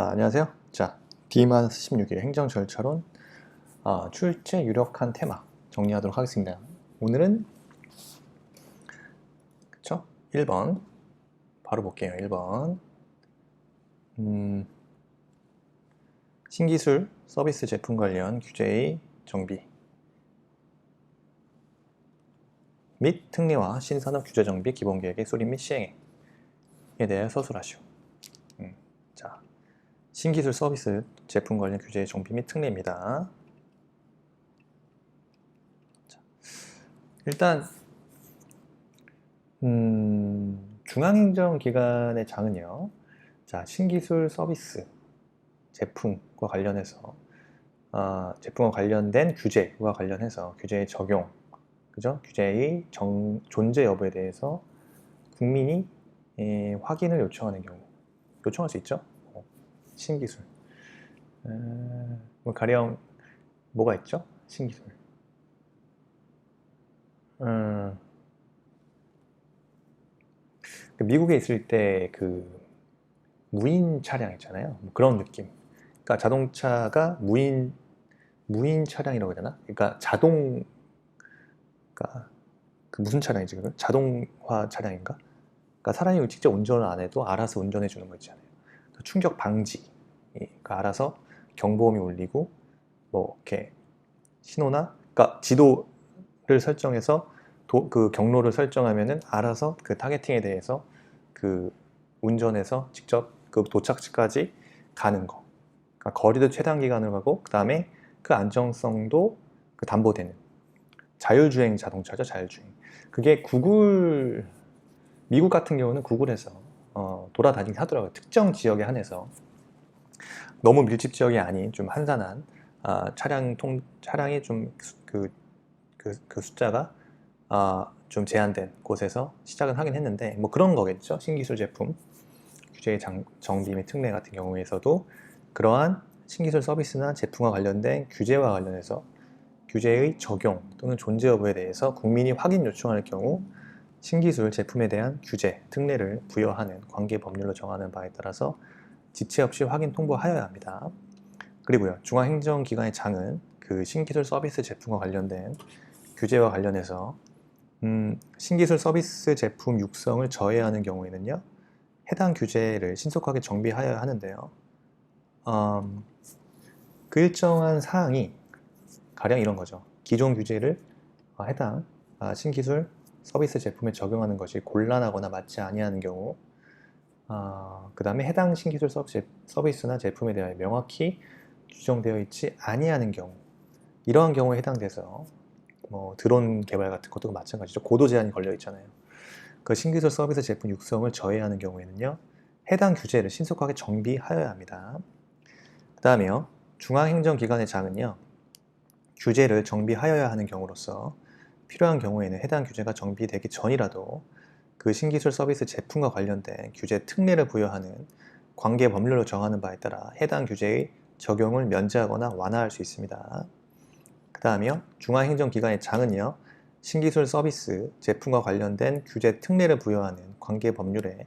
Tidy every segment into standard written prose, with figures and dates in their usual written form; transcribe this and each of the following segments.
안녕하세요. 자, D-16일 행정 절차론 출제 유력한 테마 정리하도록 하겠습니다. 오늘은 그쵸? 1번 바로 볼게요. 1번 신기술 서비스 제품 관련 규제의 정비 및 특례와 신산업 규제 정비 기본계획의 수립 및 시행에 대해 서술하시오. 자, 신기술 서비스 제품 관련 규제의 정비 및 특례입니다. 자, 일단 중앙행정기관의 장은요. 자, 신기술 서비스 제품과 관련해서 제품과 관련된 규제와 관련해서 규제의 적용, 그죠? 규제의 존재 여부에 대해서 국민이 확인을 요청하는 경우, 요청할 수 있죠? 신기술. 가령 뭐가 있죠? 신기술. 미국에 있을 때 그 무인 차량 있잖아요. 뭐 그런 느낌. 그러니까 자동차가 무인 차량이라고 해야 되나? 그러니까 그러니까 그 무슨 차량이지 그걸? 자동화 차량인가? 그러니까 사람이 직접 운전을 안 해도 알아서 운전해 주는 거 있잖아요. 그러니까 충격 방지. 그러니까 알아서 경보음이 울리고 뭐 이렇게 신호나 그러니까 지도를 설정해서 그 경로를 설정하면은 알아서 그 타겟팅에 대해서 그 운전해서 직접 그 도착지까지 가는 거. 그러니까 거리도 최단 기간으로 가고 그 다음에 그 안정성도 그 담보되는 자율주행 자동차죠. 자율주행. 그게 미국 같은 경우는 구글에서 돌아다니긴 하더라고요. 특정 지역에 한해서 너무 밀집 지역이 아닌 좀 한산한 차량이 좀 그 숫자가 좀 제한된 곳에서 시작은 하긴 했는데 뭐 그런 거겠죠. 신기술 제품 규제의 정비 및 특례 같은 경우에서도 그러한 신기술 서비스나 제품과 관련된 규제와 관련해서 규제의 적용 또는 존재 여부에 대해서 국민이 확인 요청할 경우 신기술 제품에 대한 규제, 특례를 부여하는 관계 법률로 정하는 바에 따라서 지체 없이 확인 통보하여야 합니다. 그리고요, 중앙행정기관의 장은 그 신기술 서비스 제품과 관련된 규제와 관련해서 신기술 서비스 제품 육성을 저해하는 경우에는요, 해당 규제를 신속하게 정비하여야 하는데요. 그 일정한 사항이 가령 이런 거죠. 기존 규제를 해당 신기술 서비스 제품에 적용하는 것이 곤란하거나 맞지 아니하는 경우, 그 다음에 해당 신기술 서비스나 제품에 대하여 명확히 규정되어 있지 아니하는 경우, 이러한 경우에 해당돼서 뭐 드론 개발 같은 것도 마찬가지죠. 고도 제한이 걸려 있잖아요. 그 신기술 서비스 제품 육성을 저해하는 경우에는요, 해당 규제를 신속하게 정비하여야 합니다. 그 다음에요, 중앙행정기관의 장은요, 규제를 정비하여야 하는 경우로서 필요한 경우에는 해당 규제가 정비되기 전이라도 그 신기술 서비스 제품과 관련된 규제 특례를 부여하는 관계 법률로 정하는 바에 따라 해당 규제의 적용을 면제하거나 완화할 수 있습니다. 그 다음에요, 중앙행정기관의 장은요, 신기술 서비스 제품과 관련된 규제 특례를 부여하는 관계 법률에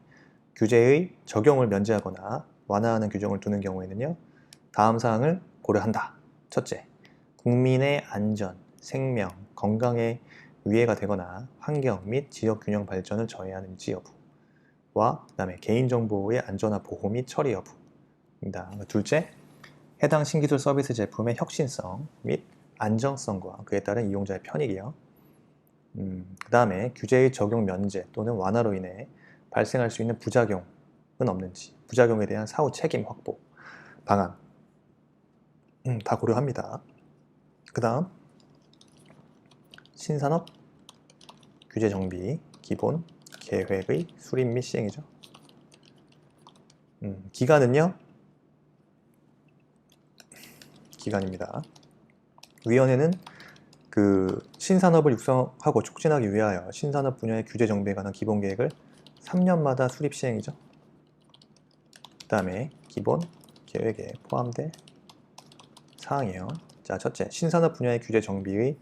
규제의 적용을 면제하거나 완화하는 규정을 두는 경우에는요, 다음 사항을 고려한다. 첫째, 국민의 안전, 생명, 건강에 위해가 되거나 환경 및 지역 균형 발전을 저해하는지 여부와 그 다음에 개인정보의 안전화 보호 및 처리 여부입니다. 둘째, 해당 신기술 서비스 제품의 혁신성 및 안정성과 그에 따른 이용자의 편익이요. 그 다음에 규제의 적용 면제 또는 완화로 인해 발생할 수 있는 부작용은 없는지, 부작용에 대한 사후 책임 확보 방안 다 고려합니다. 그 다음 신산업 규제 정비 기본 계획의 수립 및 시행이죠. 기간은요, 기간입니다. 위원회는 그 신산업을 육성하고 촉진하기 위하여 신산업 분야의 규제 정비에 관한 기본 계획을 3년마다 수립 시행이죠. 그 다음에 기본 계획에 포함된 사항이에요. 자, 첫째, 신산업 분야의 규제 정비의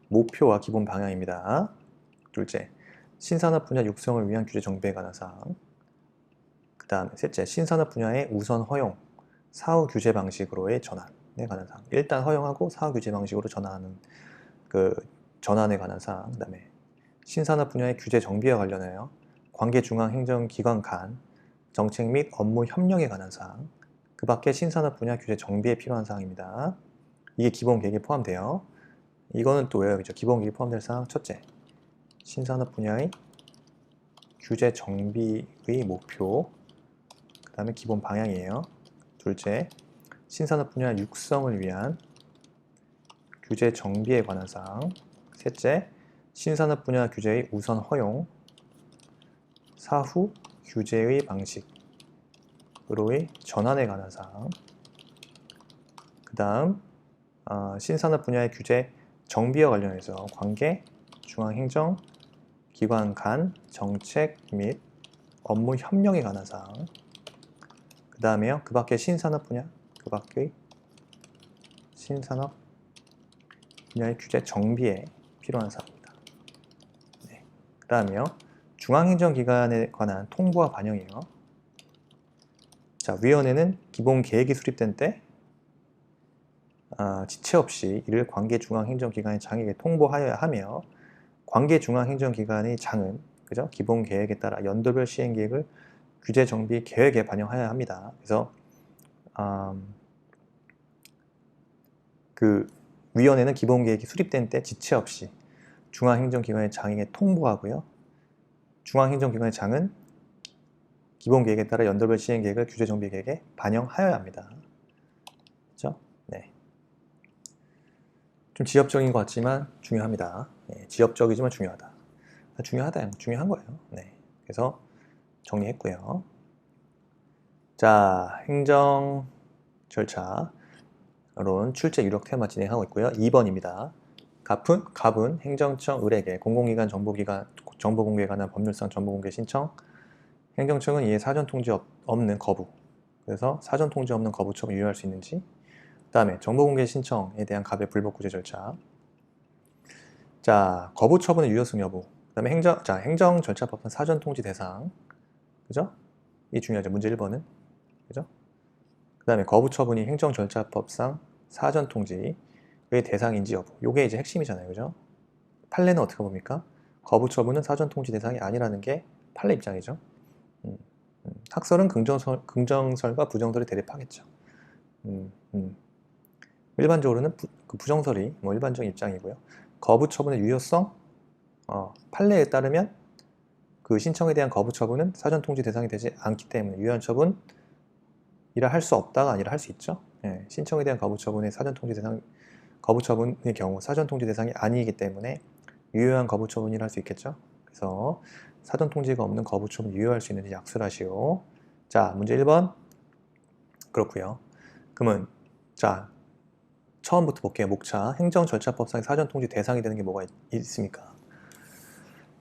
목표와 기본 방향입니다. 둘째, 신산업 분야 육성을 위한 규제 정비에 관한 사항. 그 다음에 셋째, 신산업 분야의 우선 허용 사후 규제 방식으로의 전환에 관한 사항. 일단 허용하고 사후 규제 방식으로 전환하는 그 전환에 관한 사항. 그다음에 신산업 분야의 규제 정비와 관련하여 관계 중앙 행정기관 간 정책 및 업무 협력에 관한 사항. 그 밖에 신산업 분야 규제 정비에 필요한 사항입니다. 이게 기본 계획에 포함돼요. 이거는 또 외워야겠죠. 기본 계획에 포함될 사항 첫째, 신산업 분야의 규제 정비의 목표, 그 다음에 기본 방향이에요. 둘째, 신산업 분야 육성을 위한 규제 정비에 관한 사항. 셋째, 신산업 분야 규제의 우선 허용, 사후 규제의 방식으로의 전환에 관한 사항. 그 다음 신산업 분야의 규제 정비와 관련해서 관계, 중앙행정기관 간 정책 및 업무 협력에 관한 사항. 그 다음에요. 그 밖에 신산업 분야, 그 밖의 신산업 분야의 규제 정비에 필요한 사항입니다. 네. 그 다음에요. 중앙행정기관에 관한 통보와 반영이에요. 자, 위원회는 기본 계획이 수립된 때 지체 없이 이를 관계 중앙행정기관의 장에게 통보하여야 하며, 관계 중앙행정기관의 장은 그죠? 기본 계획에 따라 연도별 시행 계획을 규제 정비 계획에 반영하여야 합니다. 그래서 그 위원회는 기본 계획이 수립된 때 지체 없이 중앙행정기관의 장에게 통보하고요. 중앙행정기관의 장은 기본 계획에 따라 연도별 시행 계획을 규제 정비 계획에 반영하여야 합니다. 그렇죠? 네. 좀 지엽적인 것 같지만 중요합니다. 네, 지엽적이지만 중요하다. 중요한 거예요. 네. 그래서 정리했고요. 자, 행정 절차론 출제 유력 테마 진행하고 있고요. 2번입니다. 갑은 행정청 을에게 공공기관 정보 공개에 관한 법률상 정보 공개 신청. 행정청은 이에 사전 통지 없는 거부. 그래서 사전 통지 없는 거부 처분 유효할 수 있는지. 그 다음에 정보 공개 신청에 대한 갑의 불복 구제 절차. 자, 거부 처분의 유효성 여부. 그 다음에 행정 절차법상 사전 통지 대상. 그죠? 이게 중요하죠. 문제 1번은. 그죠? 그 다음에 거부 처분이 행정 절차법상 사전 통지의 대상인지 여부. 요게 이제 핵심이잖아요. 그죠? 판례는 어떻게 봅니까? 거부 처분은 사전 통지 대상이 아니라는 게 판례 입장이죠. 학설은 긍정설과 부정설이 대립하겠죠. 일반적으로는 부정설이 일반적인 입장이고요. 거부 처분의 유효성, 판례에 따르면 그 신청에 대한 거부 처분은 사전 통지 대상이 되지 않기 때문에 유효한 처분이라 할 수 없다가 아니라 할 수 있죠. 예, 신청에 대한 거부 처분의 거부 처분의 경우 사전 통지 대상이 아니기 때문에 유효한 거부 처분이라 할 수 있겠죠. 그래서 사전 통지가 없는 거부 처분 유효할 수 있는지 약술하시오. 자, 문제 1번 그렇고요. 그러면 자, 처음부터 볼게요. 목차. 행정절차법상 사전 통지 대상이 되는 게 뭐가 있습니까?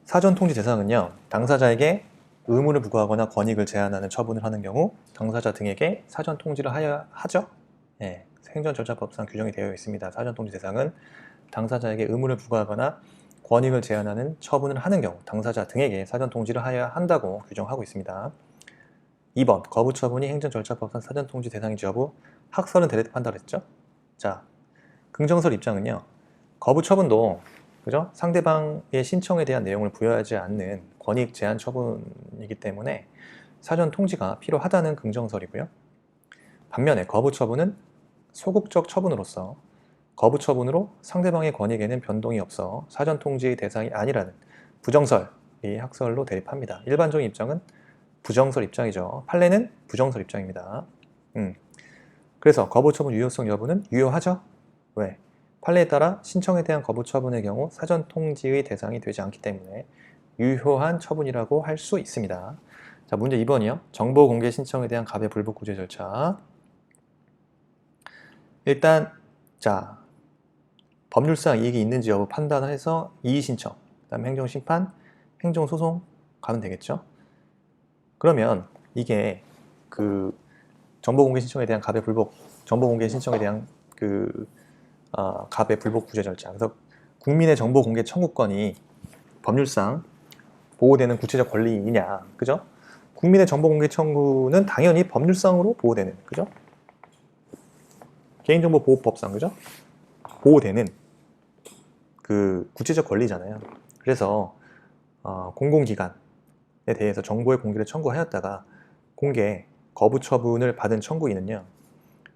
사전 통지 대상은요, 당사자에게 의무를 부과하거나 권익을 제한하는 처분을 하는 경우 당사자 등에게 사전 통지를 하죠. 네, 행정절차법상 규정이 되어 있습니다. 사전 통지 대상은 당사자에게 의무를 부과하거나 권익을 제한하는 처분을 하는 경우 당사자 등에게 사전 통지를 하여야 한다고 규정하고 있습니다. 2번, 거부 처분이 행정절차법상 사전 통지 대상인지 여부. 학설은 대립한다고 했죠. 자, 긍정설 입장은요, 거부 처분도 그죠? 상대방의 신청에 대한 내용을 부여하지 않는 권익 제한 처분이기 때문에 사전 통지가 필요하다는 긍정설이고요. 반면에 거부 처분은 소극적 처분으로서 거부 처분으로 상대방의 권익에는 변동이 없어 사전 통지의 대상이 아니라는 부정설이 학설로 대립합니다. 일반적인 입장은 부정설 입장이죠. 판례는 부정설 입장입니다. 그래서 거부 처분 유효성 여부는 유효하죠. 왜? 판례에 따라 신청에 대한 거부 처분의 경우 사전 통지의 대상이 되지 않기 때문에 유효한 처분이라고 할 수 있습니다. 자, 문제 2번이요. 정보 공개 신청에 대한 갑의 불복 구제 절차. 일단 자, 법률상 이익이 있는지 여부 판단을 해서 이의 신청, 그다음에 행정 심판, 행정 소송 가면 되겠죠. 그러면 이게 그 정보 공개 신청에 대한 갑의 불복, 정보 공개 신청에 대한 갑의 불복 구제 절차. 그래서 국민의 정보 공개 청구권이 법률상 보호되는 구체적 권리이냐, 그죠? 국민의 정보 공개 청구는 당연히 법률상으로 보호되는, 그죠? 개인정보보호법상 그죠? 보호되는 그 구체적 권리잖아요. 그래서 공공기관에 대해서 정보의 공개를 청구하였다가 공개 거부 처분을 받은 청구인은요,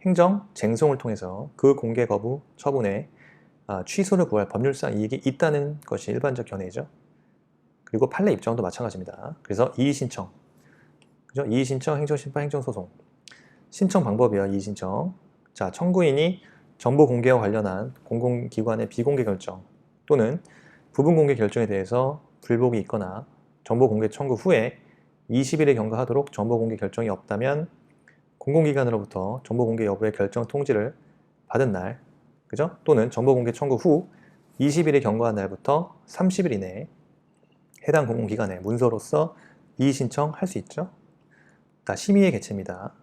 행정 쟁송을 통해서 그 공개 거부 처분에 취소를 구할 법률상 이익이 있다는 것이 일반적 견해이죠. 그리고 판례 입장도 마찬가지입니다. 그래서 이의신청, 그죠? 이의신청, 행정심판, 행정소송. 신청 방법이요. 이의신청. 자, 청구인이 정보 공개와 관련한 공공기관의 비공개 결정 또는 부분 공개 결정에 대해서 불복이 있거나 정보 공개 청구 후에 20일에 경과하도록 정보 공개 결정이 없다면 공공기관으로부터 정보 공개 여부의 결정 통지를 받은 날, 그죠? 또는 정보 공개 청구 후 20일에 경과한 날부터 30일 이내에 해당 공공기관에 문서로서 이의 신청할 수 있죠. 자, 심의의 개체입니다.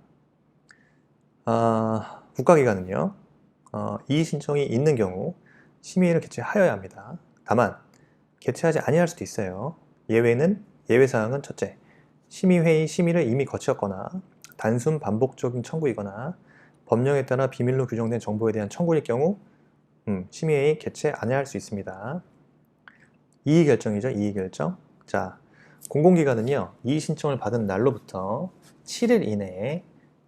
국가기관은요, 이의 신청이 있는 경우 심의를 개최하여야 합니다. 다만 개최하지 아니할 수도 있어요. 예외사항은 첫째, 심의회의 심의를 이미 거쳤거나 단순 반복적인 청구이거나 법령에 따라 비밀로 규정된 정보에 대한 청구일 경우 심의회의 개최 아니할 수 있습니다. 이의결정이죠. 이의결정. 자, 공공기관은요, 이의신청을 받은 날로부터 7일 이내에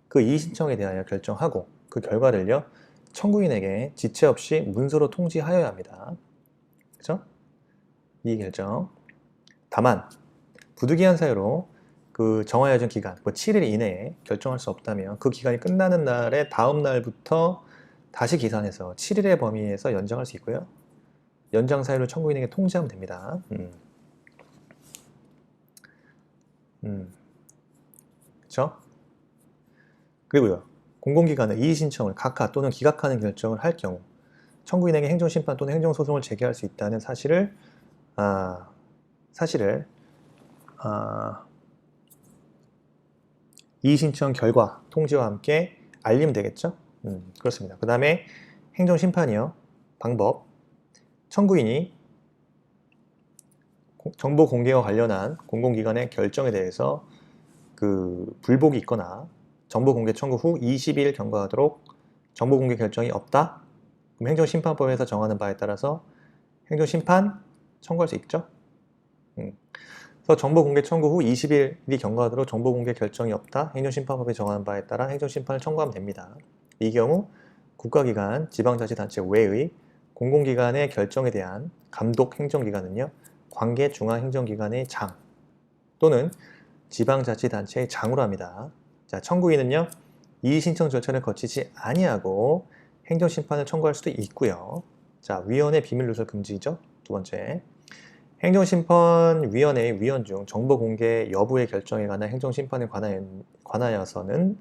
그 이의신청에 대하여 결정하고 그 결과를요, 청구인에게 지체 없이 문서로 통지하여야 합니다. 그죠? 이의결정. 다만 부득이한 사유로 그 정하여진 기간, 그 7일 이내에 결정할 수 없다면 그 기간이 끝나는 날의 다음 날부터 다시 기산해서 7일의 범위에서 연장할 수 있고요. 연장 사유를 청구인에게 통지하면 됩니다. 그렇죠? 그리고요, 공공기관은 이의신청을 각하 또는 기각하는 결정을 할 경우 청구인에게 행정심판 또는 행정소송을 제기할 수 있다는 사실을 이의신청 결과 통지와 함께 알리면 되겠죠? 그렇습니다. 그 다음에 행정심판이요. 방법. 청구인이 정보 공개와 관련한 공공기관의 결정에 대해서 그 불복이 있거나 정보 공개 청구 후 20일 경과하도록 정보 공개 결정이 없다? 그럼 행정심판법에서 정하는 바에 따라서 행정심판 청구할 수 있죠? 그래서 정보 공개 청구 후 20일이 경과하도록 정보 공개 결정이 없다. 행정심판법에 정하는 바에 따라 행정심판을 청구하면 됩니다. 이 경우 국가기관, 지방자치단체 외의 공공기관의 결정에 대한 감독 행정기관은요, 관계 중앙행정기관의 장 또는 지방자치단체의 장으로 합니다. 자, 청구인은요, 이의신청 절차를 거치지 아니하고 행정심판을 청구할 수도 있고요. 자, 위원회 비밀 누설 금지죠. 두 번째. 행정심판위원회의 위원 중 정보 공개 여부의 결정에 관한 행정심판에 관하여서는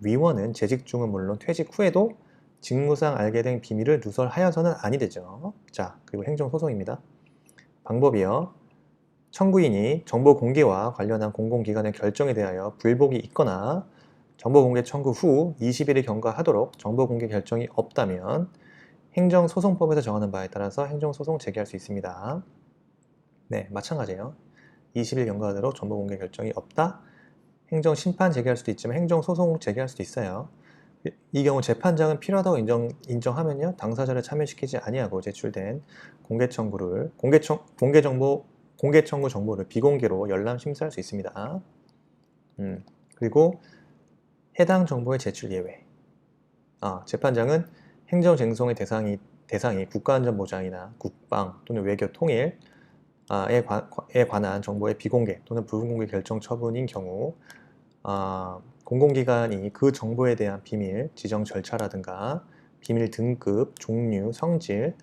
위원은 재직 중은 물론 퇴직 후에도 직무상 알게 된 비밀을 누설하여서는 아니 되죠. 자, 그리고 행정소송입니다. 방법이요. 청구인이 정보 공개와 관련한 공공기관의 결정에 대하여 불복이 있거나 정보 공개 청구 후 20일이 경과하도록 정보 공개 결정이 없다면 행정소송법에서 정하는 바에 따라서 행정소송 제기할 수 있습니다. 네, 마찬가지예요. 20일 경과하도록 정보 공개 결정이 없다. 행정심판 제기할 수도 있지만 행정소송 제기할 수도 있어요. 이 경우 재판장은 필요하다고 인정하면요, 당사자를 참여시키지 아니하고 제출된 공개 청구 정보를 비공개로 열람 심사할 수 있습니다. 그리고 해당 정보의 제출 예외. 재판장은 행정쟁송의 대상이 국가안전보장이나 국방 또는 외교 통일에 관한 정보의 비공개 또는 부분공개 결정 처분인 경우 공공기관이 그 정보에 대한 비밀 지정 절차라든가 비밀 등급, 종류, 성질,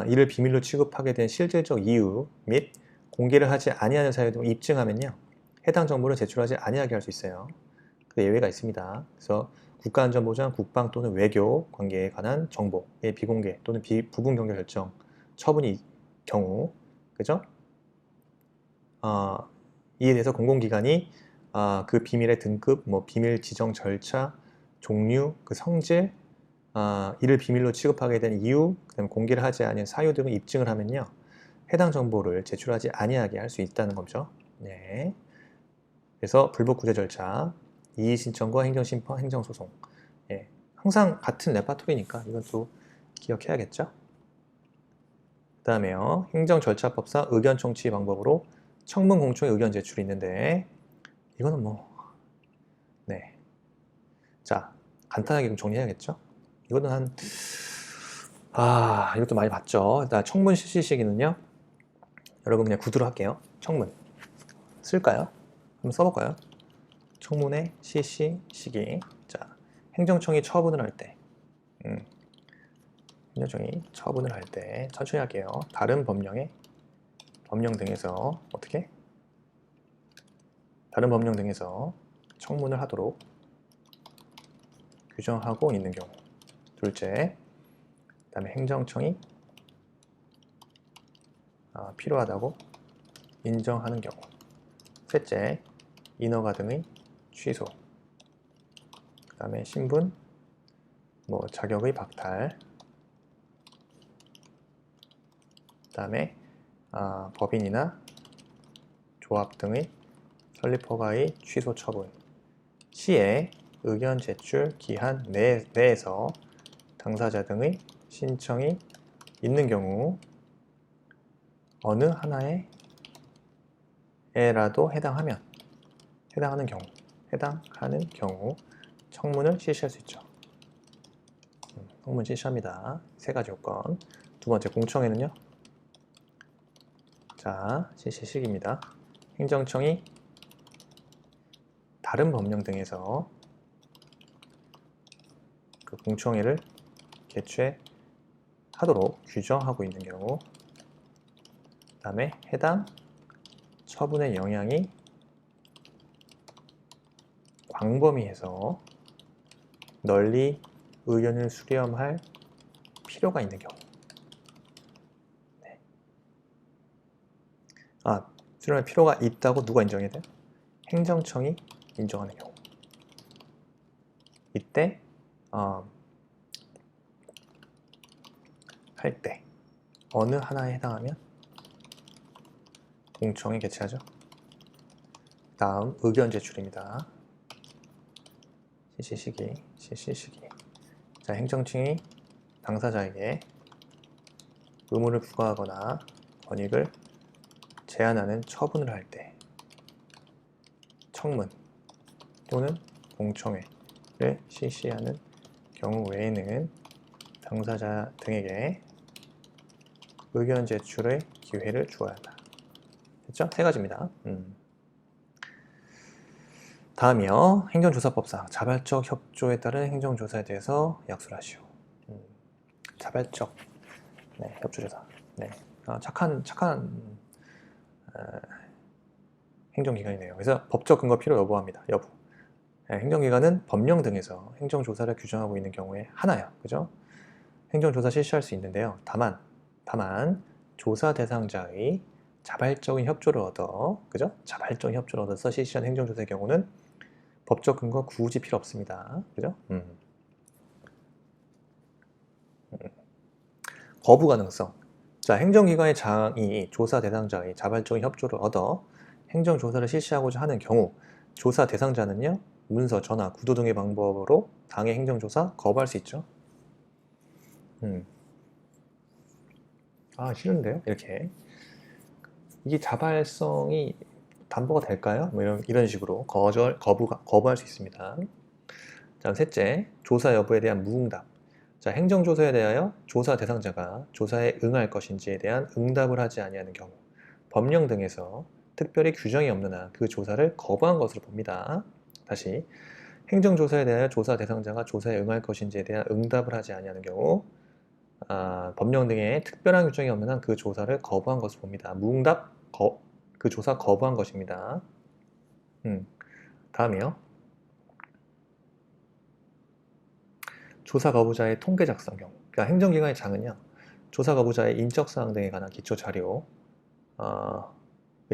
이를 비밀로 취급하게 된 실질적 이유 및 공개를 하지 아니하는 사유 등을 입증하면요, 해당 정보를 제출하지 아니하게 할 수 있어요. 그 예외가 있습니다. 그래서 국가안전보장, 국방 또는 외교 관계에 관한 정보의 비공개 또는 부분 공개 결정 처분이 경우, 그죠? 이에 대해서 공공기관이 그 비밀의 등급, 비밀 지정 절차, 종류, 그 성질, 이를 비밀로 취급하게 된 이유, 그다음에 공개를 하지 않은 사유 등을 입증을 하면요, 해당 정보를 제출하지 아니하게 할 수 있다는 거죠. 네. 그래서 불복 구제 절차, 이의신청과 행정심판, 행정소송. 예. 항상 같은 레파토리니까 이건 또 기억해야겠죠? 그 다음에요. 행정절차법상 의견 청취 방법으로 청문 공청회 의견 제출이 있는데 이거는 뭐 네. 자, 간단하게 좀 정리해야겠죠? 이거는 이것도 많이 봤죠? 일단 청문 실시 시기는요. 여러분 그냥 구두로 할게요. 청문. 쓸까요? 한번 써볼까요? 청문회 실시 시기. 자, 행정청이 처분을 할 때. 행정청이 처분을 할 때. 천천히 할게요. 다른 법령 등에서 어떻게? 다른 법령 등에서 청문을 하도록 규정하고 있는 경우. 둘째, 그 다음에 행정청이 필요하다고 인정하는 경우. 셋째, 인허가 등의 취소. 그 다음에 신분, 자격의 박탈. 그 다음에 법인이나 조합 등의 설립 허가의 취소 처분 시에 의견 제출 기한 내에서 당사자 등의 신청이 있는 경우 어느 하나에라도 해당하는 경우 청문을 실시할 수 있죠. 청문 실시합니다. 세 가지 요건. 두 번째, 공청회는요. 자, 실시 시기입니다. 행정청이 다른 법령 등에서 그 공청회를 개최하도록 규정하고 있는 경우, 그 다음에 해당 처분의 영향이 광범위해서 널리 의견을 수렴할 필요가 있는 경우. 네. 수렴할 필요가 있다고 누가 인정해야 돼요? 행정청이 인정하는 경우. 이때 할 때 어느 하나에 해당하면 공청회 개최하죠. 다음 의견 제출입니다. 실시 시기. 자, 행정청이 당사자에게 의무를 부과하거나 권익을 제한하는 처분을 할 때 청문 또는 공청회를 실시하는 경우 외에는 당사자 등에게 의견 제출의 기회를 주어야 한다. 됐죠? 세 가지입니다. 다음이요. 행정조사법상 자발적 협조에 따른 행정조사에 대해서 약수를 하시오. 자발적 협조조사. 네. 착한 행정기관이네요. 그래서 법적 근거 필요 여부합니다. 여부. 행정기관은 법령 등에서 행정조사를 규정하고 있는 경우에 하나요. 그죠? 행정조사 실시할 수 있는데요. 다만 조사 대상자의 자발적인 협조를 그죠? 자발적인 협조를 얻어서 실시한 행정조사의 경우는 법적 근거 굳이 필요 없습니다. 그죠? 거부 가능성. 자, 행정기관의 장이 조사 대상자의 자발적인 협조를 얻어 행정조사를 실시하고자 하는 경우 조사 대상자는요, 문서, 전화, 구도 등의 방법으로 당의 행정조사 거부할 수 있죠. 싫은데요? 이렇게. 이게 자발성이 담보가 될까요? 이런 식으로 거부할 수 있습니다. 자, 셋째, 조사 여부에 대한 무응답. 자, 행정조사에 대하여 조사 대상자가 조사에 응할 것인지에 대한 응답을 하지 아니하는 경우 법령 등에서 특별히 규정이 없는 한 그 조사를 거부한 것으로 봅니다. 다시, 행정조사에 대하여 조사 대상자가 조사에 응할 것인지에 대한 응답을 하지 아니하는 경우 법령 등의 특별한 규정이 없는 한 그 조사를 거부한 것으로 봅니다. 무응답, 그 조사 거부한 것입니다. 다음이요. 조사 거부자의 통계 작성 경우. 그러니까 행정기관의 장은요, 조사 거부자의 인적사항 등에 관한 기초 자료의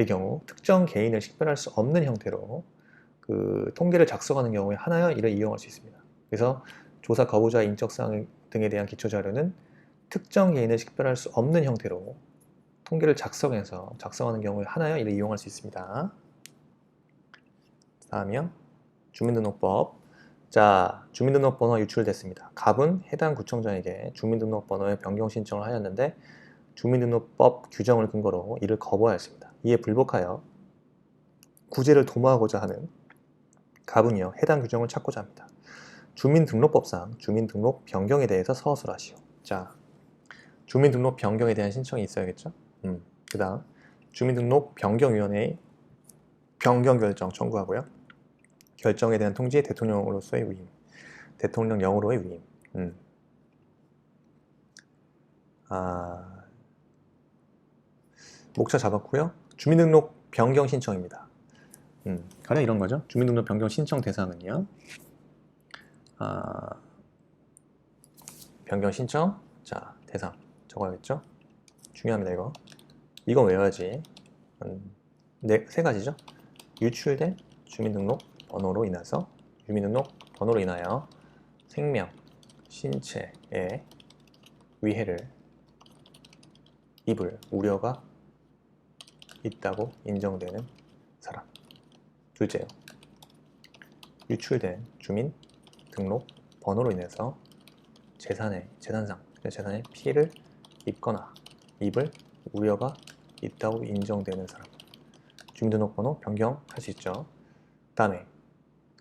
경우 특정 개인을 식별할 수 없는 형태로 그 통계를 작성하는 경우에 하나여 이를 이용할 수 있습니다. 그래서 조사 거부자의 인적사항 등에 대한 기초 자료는 특정 개인을 식별할 수 없는 형태로 통계를 작성하는 경우에 하나여 이를 이용할 수 있습니다. 다음이요. 주민등록법. 자, 주민등록번호가 유출됐습니다. 갑은 해당 구청장에게 주민등록번호의 변경 신청을 하였는데 주민등록법 규정을 근거로 이를 거부하였습니다. 이에 불복하여 구제를 도모하고자 하는 갑은요, 해당 규정을 찾고자 합니다. 주민등록법상 주민등록 변경에 대해서 서술하시오. 자, 주민등록 변경에 대한 신청이 있어야겠죠? 그 다음 주민등록 변경위원회의 변경 결정 청구하고요. 결정에 대한 통지 대통령으로서의 위임, 대통령령으로의 위임. 목차 잡았고요. 주민등록 변경 신청입니다. 가령 이런 거죠. 주민등록 변경 신청 대상은요. 변경 신청. 자, 대상 적어야겠죠. 중요합니다. 이건 외워야지. 네, 세 가지죠. 유출된 주민등록 번호로 인해서 주민등록 번호로 인하여 생명, 신체에 위해를 입을 우려가 있다고 인정되는 사람. 둘째요. 유출된 주민등록 번호로 인해서 재산상, 재산에 피해를 입거나 입을 우려가 있다고 인정되는 사람. 주민등록번호 변경할 수 있죠. 그 다음에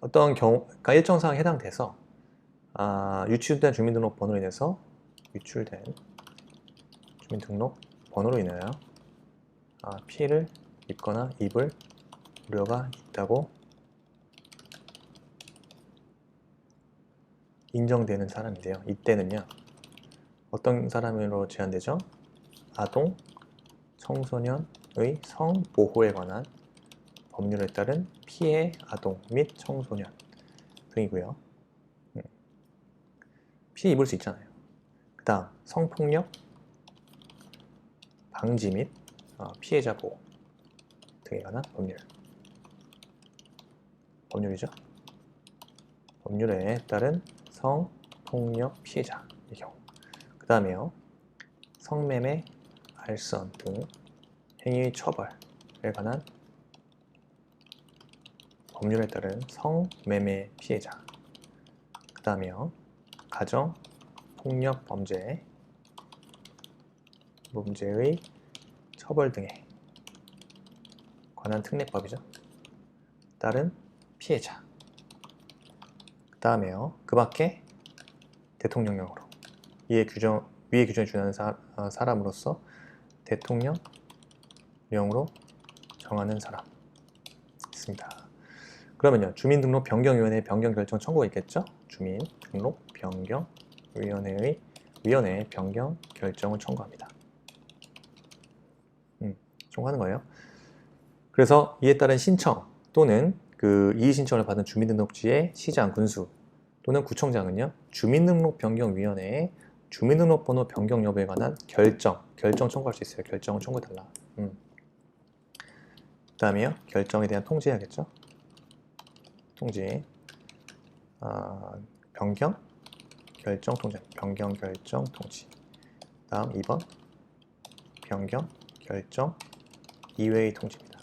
어떤 경우, 그러니까 일정 사항에 해당돼서 유출된 주민등록번호로 인해서 유출된 주민등록번호로 인하여 피해를 입거나 입을 우려가 있다고 인정되는 사람인데요. 이때는요, 어떤 사람으로 제한되죠? 아동, 청소년의 성보호에 관한 법률에 따른 피해 아동 및 청소년 등이고요. 피해 입을 수 있잖아요. 그 다음 성폭력 방지 및 피해자 보호 등에 관한 법률이죠. 법률에 따른 성폭력 피해자의 경우. 그 다음에요, 성매매, 알선 등 행위 처벌에 관한 법률에 따른 성매매 피해자. 그 다음에요, 가정 폭력 범죄의 처벌 등에 관한 특례법이죠. 따른 피해자. 그 다음에요, 그 밖에 대통령령으로 위에 규정에 준하는 사람으로서 대통령령으로 정하는 사람 있습니다. 그러면요, 주민등록 변경위원회 변경 결정 청구가 있겠죠? 주민등록 변경위원회의 변경 결정을 청구합니다. 청구하는 거예요. 그래서 이에 따른 신청 또는 그 이의 신청을 받은 주민등록지의 시장, 군수 또는 구청장은요, 주민등록 변경위원회에 주민등록번호 변경 여부에 관한 결정 청구할 수 있어요. 결정을 청구해달라. 그 다음에요, 결정에 대한 통지해야겠죠. 통지. 변경 결정 통지. 변경 결정 통지. 다음 2번 변경 결정 이외의 통지입니다.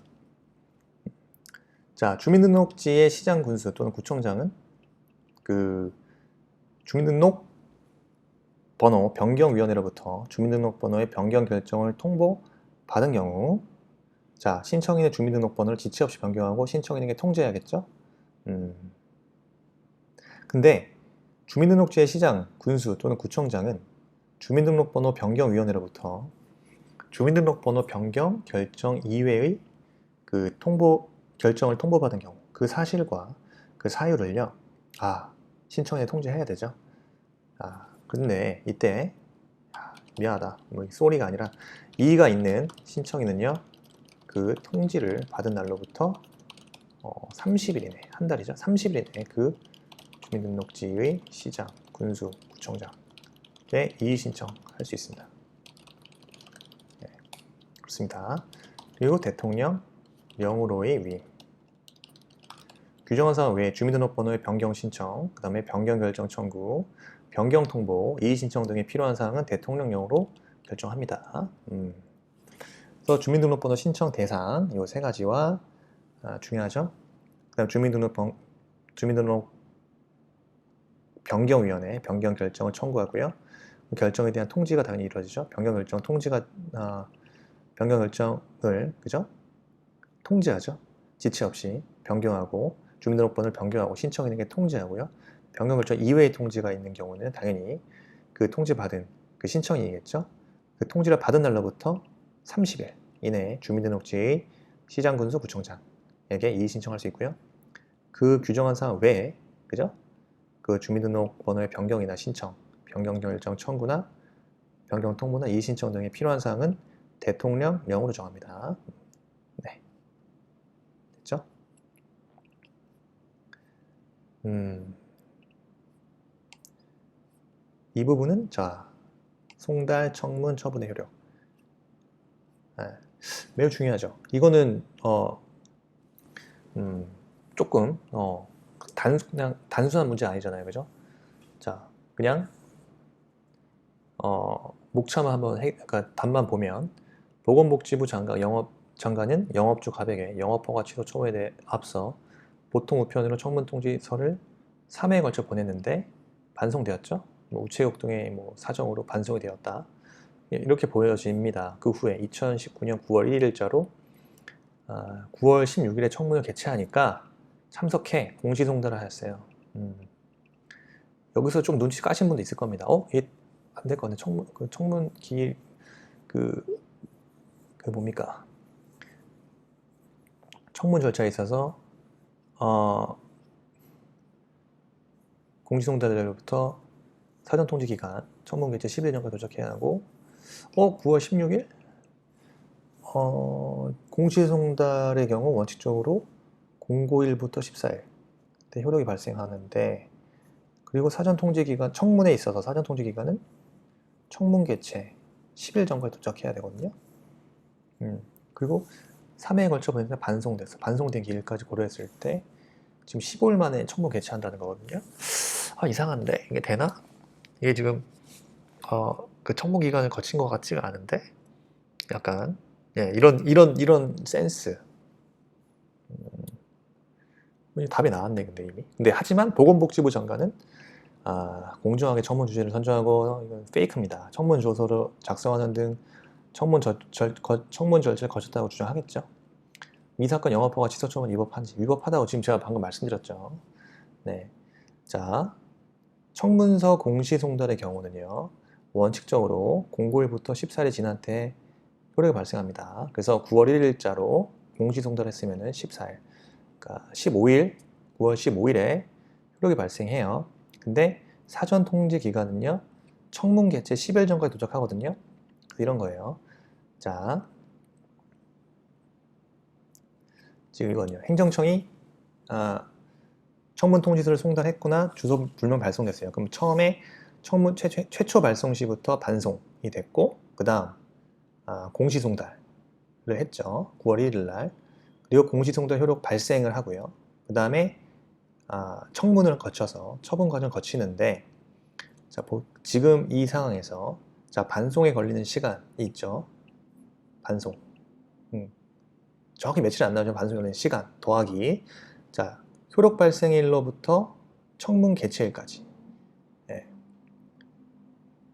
자, 주민등록지의 시장, 군수 또는 구청장은 그 주민등록 번호 변경위원회로부터 주민등록번호의 변경 결정을 통보받은 경우, 자, 신청인의 주민등록번호를 지체 없이 변경하고 신청인에게 통지해야겠죠. 근데 주민등록지의 시장, 군수 또는 구청장은 주민등록번호 변경위원회로부터 주민등록번호 변경 결정 이외의 그 결정을 통보받은 경우, 그 사실과 그 사유를요, 신청인에 통지해야 되죠. 근데 이때 미안하다, 쏘리가 아니라 이의가 있는 신청인은요, 그 통지를 받은 날로부터 30일 이내, 한 달이죠. 30일 이내에 그 주민등록지의 시장, 군수, 구청장에 이의 신청할 수 있습니다. 네, 그렇습니다. 그리고 대통령령으로의 위임. 규정한 사항 외에 주민등록번호의 변경 신청, 그 다음에 변경 결정 청구, 변경 통보, 이의 신청 등이 필요한 사항은 대통령령으로 결정합니다. 그래서 주민등록번호 신청 대상 이 세 가지와 중요하죠. 그다음 주민등록 변경위원회에 변경 결정을 청구하고요. 결정에 대한 통지가 당연히 이루어지죠. 변경 결정을 그죠? 통지하죠. 지체 없이 변경하고 주민등록번호를 변경하고 신청인에게 통지하고요. 변경 결정 이외의 통지가 있는 경우는 당연히 그 통지받은 그 신청인이겠죠. 그 통지를 받은 날로부터 30일 이내에 주민등록지의 시장군수 구청장에게 이의 신청할 수 있고요. 그 규정한 사항 외에 그죠? 그 주민등록번호의 변경이나 신청, 변경 결정 청구나 변경 통보나 이의 신청 등에 필요한 사항은 대통령령으로 정합니다. 네, 됐죠? 이 부분은 자 송달, 청문, 처분의 효력. 네, 매우 중요하죠. 이거는 조금 그냥 단순한 문제 아니잖아요, 그죠? 자, 그냥 목차만 한번 그러니까 답만 보면 보건복지부 장관은 영업주 갑에게 영업허가 취소 처분에 대해 앞서 보통 우편으로 청문 통지서를 3회에 걸쳐 보냈는데 반송되었죠. 뭐 우체국 등의 뭐 사정으로 반송이 되었다. 이렇게 보여집니다. 그 후에 2019년 9월 1일자로 9월 16일에 청문을 개최하니까 참석해 공시송달을 하였어요. 여기서 좀 눈치 까신 분도 있을 겁니다. 이게 안 될 것 같네. 청문 기일 뭡니까? 청문 절차에 있어서 공시송달로부터 사전 통지 기간 청문 개최 10일 전까지 도착해야 하고 9월 16일 공시송달의 경우 원칙적으로 공고일부터 14일 때 효력이 발생하는데 그리고 사전 통지 기간 청문에 있어서 사전 통지 기간은 청문 개최 10일 전까지 도착해야 되거든요. 그리고 3회에 걸쳐 보냈는데 반송됐어. 반송된 기일까지 고려했을 때 지금 15일 만에 청문 개최한다는 거거든요. 이상한데 이게 되나? 이게 지금 그 청문 기간을 거친 것 같지가 않은데 약간 이런 센스. 답이 나왔네 근데 이미. 근데 하지만 보건복지부 장관은 공정하게 청문 주제를 선정하고 이건 페이크입니다. 청문 조서를 작성하는 등 청문 절차를 거쳤다고 주장하겠죠. 이 사건 영업허가 취소 처분 위법하다고 지금 제가 방금 말씀드렸죠. 네, 자 청문서 공시송달의 경우는요 원칙적으로 공고일부터 14일이 지난 때 효력이 발생합니다. 그래서 9월 1일자로 공시송달했으면 14일, 그러니까 15일, 9월 15일에 효력이 발생해요. 근데 사전 통지 기간은요 청문 개최 10일 전까지 도착하거든요. 이런 거예요. 자, 지금 이거는요. 행정청이 청문 통지서를 송달했구나 주소 불명 발송됐어요. 그럼 처음에 청문 최초 발송 시부터 반송이 됐고 그 다음 공시송달을 했죠. 9월 1일 날. 그리고 공시송달 효력 발생을 하고요. 그 다음에 청문을 거쳐서 처분 과정 거치는데 자, 지금 이 상황에서 자 반송에 걸리는 시간이 있죠. 반송. 정확히 며칠 안 나오죠. 반송에 걸리는 시간 더하기 자 효력 발생일로부터 청문 개최일까지. 네.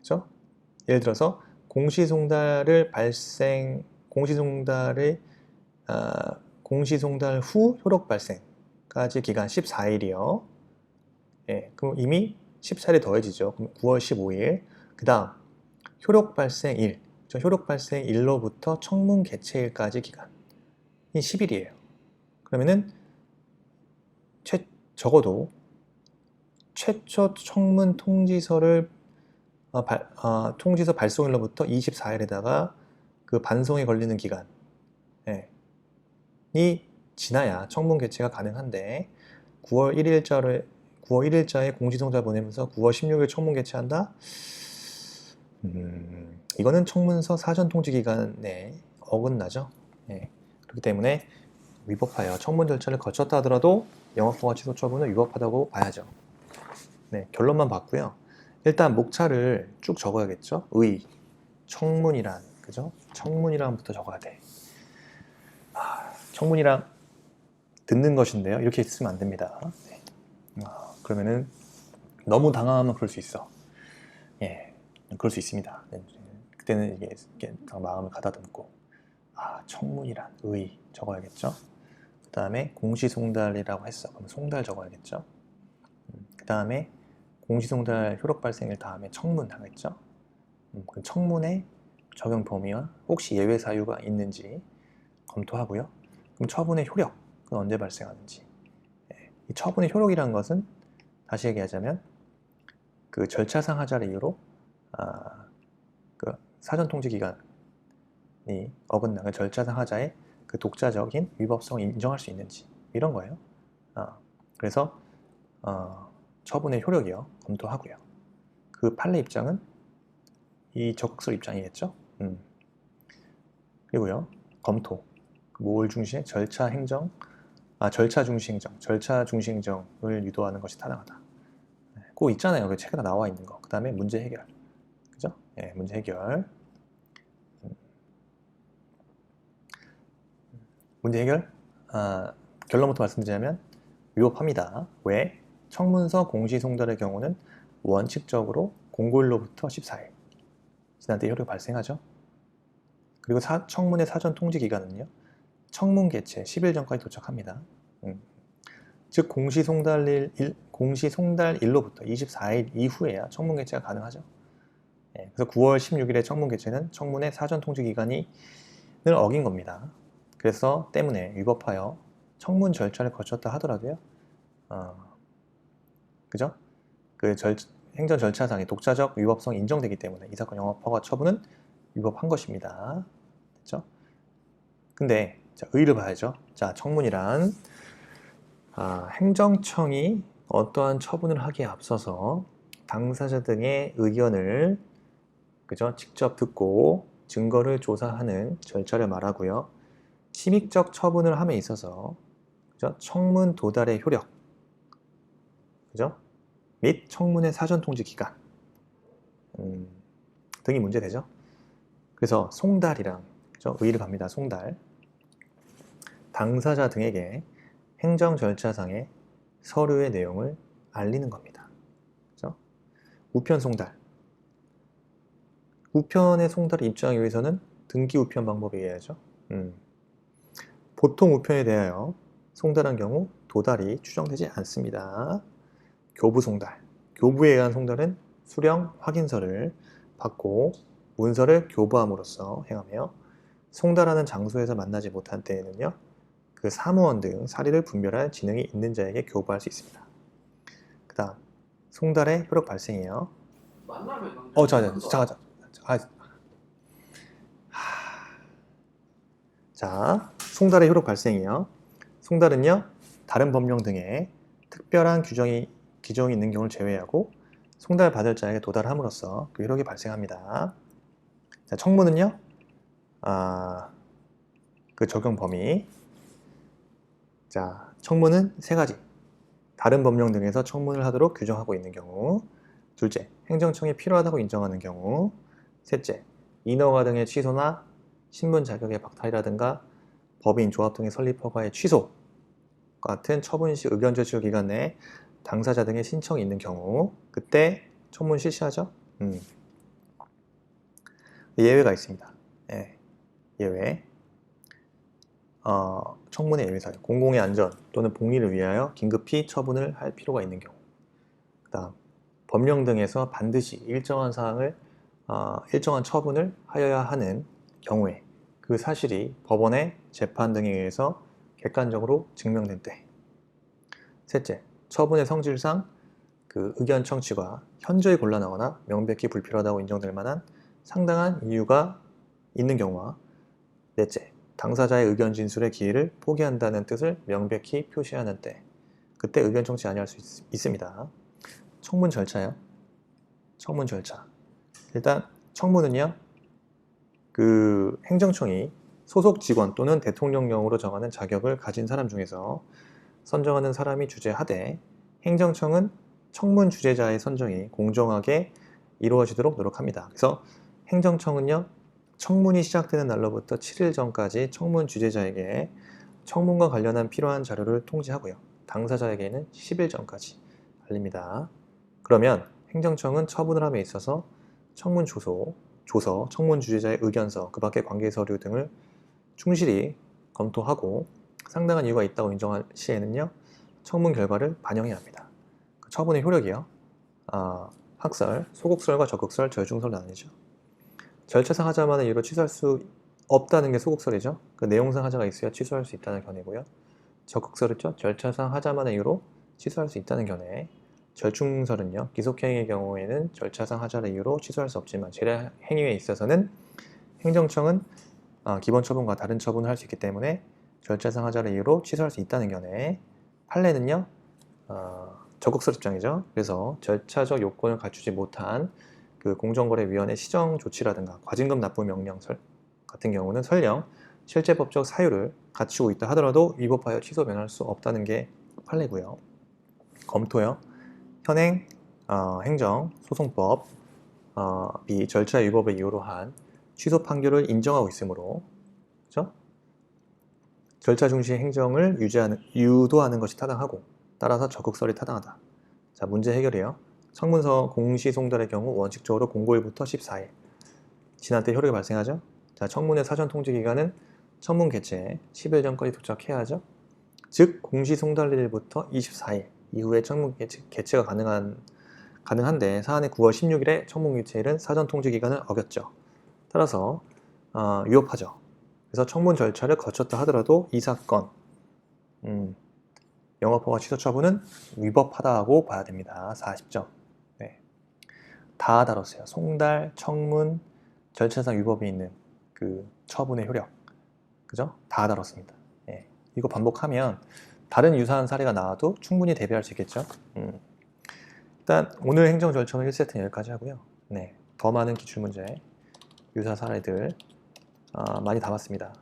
그렇죠? 예를 들어서 공시송달 후 효력 발생까지 기간 14일이요. 예, 그럼 이미 14일이 더해지죠. 그럼 9월 15일. 그 다음 효력 발생일. 효력 발생일로부터 청문 개최일까지 기간이 10일이에요. 그러면은 적어도 최초 청문 통지서를 통지서 발송일로부터 24일에다가 그 반송에 걸리는 기간이 지나야 청문 개최가 가능한데 9월 1일자에 공시송달 보내면서 9월 16일 청문 개최한다? 이거는 청문서 사전 통지 기간에 어긋나죠. 그렇기 때문에 위법해요. 청문 절차를 거쳤다 하더라도 영업허가 취소 처분은 위법하다고 봐야죠. 네, 결론만 봤고요. 일단 목차를 쭉 적어야겠죠. 청문이란, 그죠? 청문이란부터 적어야 돼. 청문이란 듣는 것인데요. 이렇게 쓰면 안 됩니다. 네. 그러면은 너무 당황하면 그럴 수 있어. 예, 그럴 수 있습니다. 그때는 이게 마음을 가다듬고, 청문이란 의 적어야겠죠. 그 다음에 공시송달이라고 했어. 그럼 송달 적어야겠죠. 그 다음에 공시송달 효력 발생일 다음에 청문 하겠죠. 그 청문의 적용 범위와 혹시 예외 사유가 있는지 검토하고요. 그럼 처분의 효력은 언제 발생하는지. 이 처분의 효력이라는 것은 다시 얘기하자면 그 절차상 하자를 이유로 그 사전 통지 기간이 어긋나는 절차상 하자의 그 독자적인 위법성을 인정할 수 있는지 이런 거예요. 그래서 처분의 효력이요 검토하고요. 그 판례 입장은 이 적극설 입장이겠죠. 그리고요 검토 뭘 중시해? 절차 중시 행정, 절차 중시 행정을 유도하는 것이 타당하다. 꼭 있잖아요. 그 책에다 나와 있는 거. 그 다음에 문제 해결, 그죠? 예, 문제 해결. 문제 해결. 결론부터 말씀드리자면 위법합니다. 왜? 청문서 공시송달의 경우는 원칙적으로 공고일로부터 14일 지난 때 효력이 발생하죠. 그리고 청문의 사전 통지 기간은요. 청문 개최 10일 전까지 도착합니다. 즉 공시송달일로부터 24일 이후에야 청문 개최가 가능하죠. 그래서 9월 16일에 청문 개최는 청문의 사전 통지 기간을 어긴 겁니다. 그래서 때문에 위법하여 청문 절차를 거쳤다 하더라도요. 그죠? 그 행정 절차상의 독자적 위법성이 인정되기 때문에 이 사건 영업허가 처분은 위법한 것입니다. 됐죠? 근데 자, 의의를 봐야죠. 자, 청문이란 행정청이 어떠한 처분을 하기에 앞서서 당사자 등의 의견을 그죠? 직접 듣고 증거를 조사하는 절차를 말하고요. 침익적 처분을 함에 있어서 그죠? 청문 도달의 효력 그죠? 및 청문의 사전 통지 기간 등이 문제되죠. 그래서 송달이랑 그죠? 의의를 갑니다. 송달 당사자 등에게 행정 절차상의 서류의 내용을 알리는 겁니다. 그죠? 우편 송달 우편의 송달을 입증하기 위해서는 등기 우편 방법에 의해야죠. 보통 우편에 대하여 송달한 경우 도달이 추정되지 않습니다. 교부 송달 교부에 의한 송달은 수령 확인서를 받고 문서를 교부함으로써 행하며 송달하는 장소에서 만나지 못한 때에는요. 그 사무원 등 사리를 분별할 지능이 있는 자에게 교부할 수 있습니다. 그 다음 송달의 효력 발생이에요. 잠깐. 자, 송달의 효력 발생이요. 송달은요, 다른 법령 등의 특별한 규정이 있는 경우를 제외하고 송달 받을 자에게 도달함으로써 그 효력이 발생합니다. 자, 청문은요, 그 적용 범위. 자, 청문은 세 가지. 다른 법령 등에서 청문을 하도록 규정하고 있는 경우. 둘째, 행정청이 필요하다고 인정하는 경우. 셋째, 인허가 등의 취소나 신분 자격의 박탈이라든가 법인, 조합 등의 설립 허가의 취소 같은 처분 시 의견 제출 기간 내에 당사자 등의 신청이 있는 경우 그때 청문 실시하죠. 예외가 있습니다. 예외. 청문의 예외 사유. 공공의 안전 또는 복리를 위하여 긴급히 처분을 할 필요가 있는 경우. 그 다음 법령 등에서 반드시 일정한 사항을 일정한 처분을 하여야 하는 경우에 그 사실이 법원의 재판 등에 의해서 객관적으로 증명된 때. 셋째, 처분의 성질상 그 의견 청취가 현저히 곤란하거나 명백히 불필요하다고 인정될 만한 상당한 이유가 있는 경우와 넷째, 당사자의 의견 진술의 기회를 포기한다는 뜻을 명백히 표시하는 때. 그때 의견 청취 아니할 수 있습니다. 청문 절차요. 청문 절차. 일단 청문은요. 그 행정청이 소속 직원 또는 대통령령으로 정하는 자격을 가진 사람 중에서 선정하는 사람이 주재하되 행정청은 청문 주재자의 선정이 공정하게 이루어지도록 노력합니다. 그래서 행정청은요. 청문이 시작되는 날로부터 7일 전까지 청문 주재자에게 청문과 관련한 필요한 자료를 통지하고요. 당사자에게는 10일 전까지 알립니다. 그러면 행정청은 처분을 함에 있어서 청문 조서, 청문 주재자의 의견서, 그 밖의 관계 서류 등을 충실히 검토하고 상당한 이유가 있다고 인정할 시에는요, 청문 결과를 반영해야 합니다. 그 처분의 효력이요. 학설, 소곡설과 적극설, 절중설 나뉘죠. 절차상 하자만의 이유로 취소할 수 없다는 게 소곡설이죠. 그 내용상 하자가 있어야 취소할 수 있다는 견해고요. 적극설이죠. 절차상 하자만의 이유로 취소할 수 있다는 견해. 절충설은요. 기속행위의 경우에는 절차상 하자를 이유로 취소할 수 없지만 재래 행위에 있어서는 행정청은 기본 처분과 다른 처분을 할 수 있기 때문에 절차상 하자를 이유로 취소할 수 있다는 견해. 판례는요. 적극설 입장이죠. 그래서 절차적 요건을 갖추지 못한 그 공정거래위원회 시정 조치라든가 과징금 납부 명령설 같은 경우는 설령 실제법적 사유를 갖추고 있다 하더라도 위법하여 취소 면할 수 없다는 게 판례고요. 검토요. 현행 행정 소송법 이 절차 위법의 이유로 한 취소 판결을 인정하고 있으므로, 그렇죠? 절차 중시 행정을 유도하는 것이 타당하고 따라서 적극설이 타당하다. 자, 문제 해결이에요. 청문서 공시 송달의 경우 원칙적으로 공고일부터 14일 지난 때 효력이 발생하죠. 자, 청문회 사전 통지 기간은 청문 개최 10일 전까지 도착해야 하죠. 즉 공시 송달일부터 24일 이후에 청문 개최가 가능한데 사안의 9월 16일에 청문 개최일은 사전 통지 기간을 어겼죠. 따라서 위법하죠. 그래서 청문 절차를 거쳤다 하더라도 이 사건 영업허가 취소 처분은 위법하다고 봐야 됩니다. 40점. 네. 다 다뤘어요. 송달, 청문, 절차상 위법이 있는 그 처분의 효력, 그죠? 다 다뤘습니다. 네. 이거 반복하면 다른 유사한 사례가 나와도 충분히 대비할 수 있겠죠. 일단 오늘 행정 절차는 1세트는 여기까지 하고요. 네. 더 많은 기출문제, 유사 사례들 많이 담았습니다.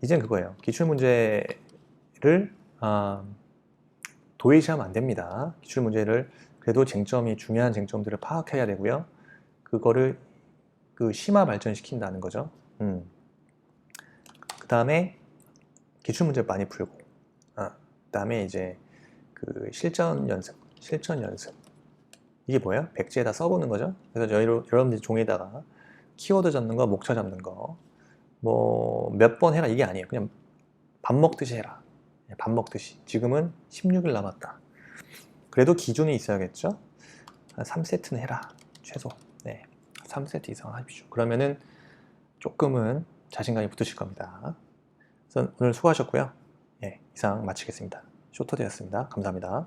이젠 그거예요. 기출문제를 도외시하면 안 됩니다. 기출문제를 그래도 중요한 쟁점들을 파악해야 되고요. 그거를 심화 발전시킨다는 거죠. 그 다음에 기출문제 많이 풀고, 그 다음에 이제 그 실전 연습. 이게 뭐예요? 백지에다 써보는 거죠. 그래서 여러분들이 종이에다가 키워드 잡는 거, 목차 잡는 거, 뭐 몇 번 해라 이게 아니에요. 그냥 밥 먹듯이 해라. 밥 먹듯이. 지금은 16일 남았다. 그래도 기준이 있어야겠죠? 한 3세트는 해라. 최소. 네. 3세트 이상 하십시오. 그러면은 조금은 자신감이 붙으실 겁니다. 그래서 오늘 수고하셨고요. 예, 이상 마치겠습니다. 쇼터되었습니다. 감사합니다.